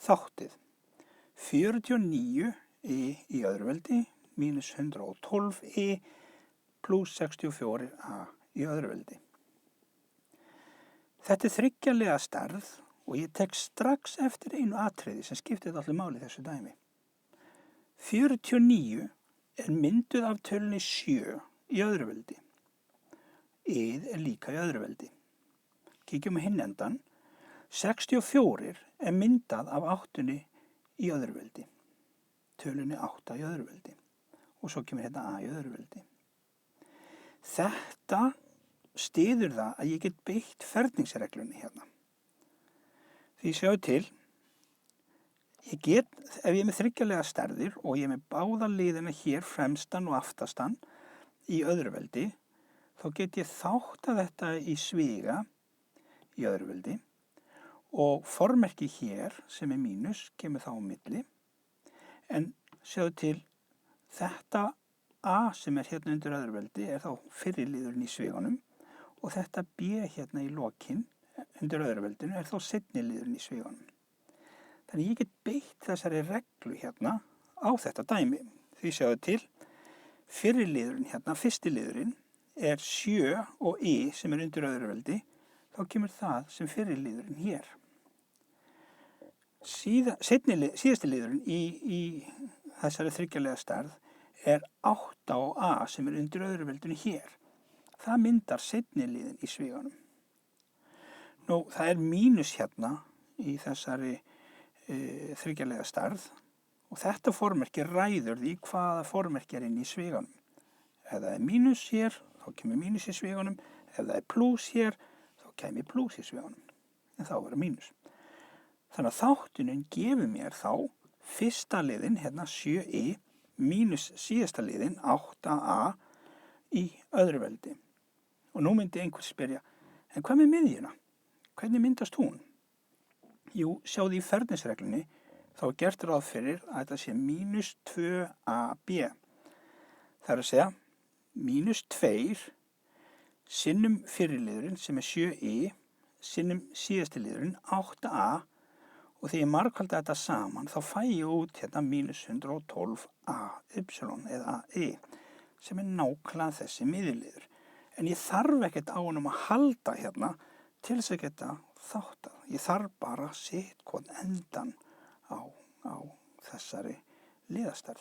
þáttið. 49 í öðru veldi mínus 112 pluss 64 í öðru veldi. Þetta er þriggjalega stærð og ég tek strax eftir einu atriði sem skiptir allir máli í þessu dæmi. 49 er mynduð af tölunni 7 í öðru veldi. Er líka í öðru veldi. Kíkjum á hinn endan. 64 er myndað af 8 í öðru veldi. Tölunni 8 í öðru veldi. Og svo kemur hérna í öðru veldi. Þetta styður það að ég get beitt ferningsreglunni hérna. Því sjáu til, ef ég er með þriggjalega stærðir og ég er með báða liðina hér fremstan og aftastan í öðru veldi, þá get ég þáttað þetta í sviga í öðru veldi og formerki hér sem er mínus kemur þá á milli. En sjáu til, þetta A sem er hérna undir öðru veldi er þá fyrri liðurinn í sviganum og þetta B hérna í lokin undir öðru veldinu er þá seinni liðurinn í sviganum. Þannig ég get beitt þessari reglu hérna á þetta dæmi. Því sjáu til, fyrri liðurinn hérna, fyrsti liðurinn er 7 og sem er undir öðru veldi, þá kemur það sem fyrri liðurinn hér. Síðasti liðurinn í þessari þriggjalega stærð er 8 og sem er undir öðru veldinu hér. Það myndar seinni liðin í sviganum. Nú, það er mínus hérna í þessari þriggjalega stærð og þetta formerki ræður því hvaða formerki er inn í sviganum. Ef það er mínus hér, þá kemur mínus í sviganum. Ef það er plús hér, þá kemur plús í sviganum. En þá verður mínus. Þannig að þáttunin gefur mér þá fyrsta liðin, hérna 7 mínus síðasta liðin, 8 í öðru veldi. Og nú myndi einhver spyrja, en hvað með miðjuna? Hvernig myndast hún? Jú, sjáðu í ferningsreglunni, þá er gert ráð fyrir að þetta sé mínus 2ab. Það er að segja, mínus 2 sinnum fyrri liðurinn sem er 7 sinnum síðasti liðurinn, 8a, og þegar ég margfalda þetta saman, þá fæ ég út hérna mínus 112 eða sem er nákvæmlega þessi miðjuliður. En ég þarf ekkert á honum að halda hérna til þess að geta þáttað. Ég þarf bara sitt hvern endan á þessari liðastærð.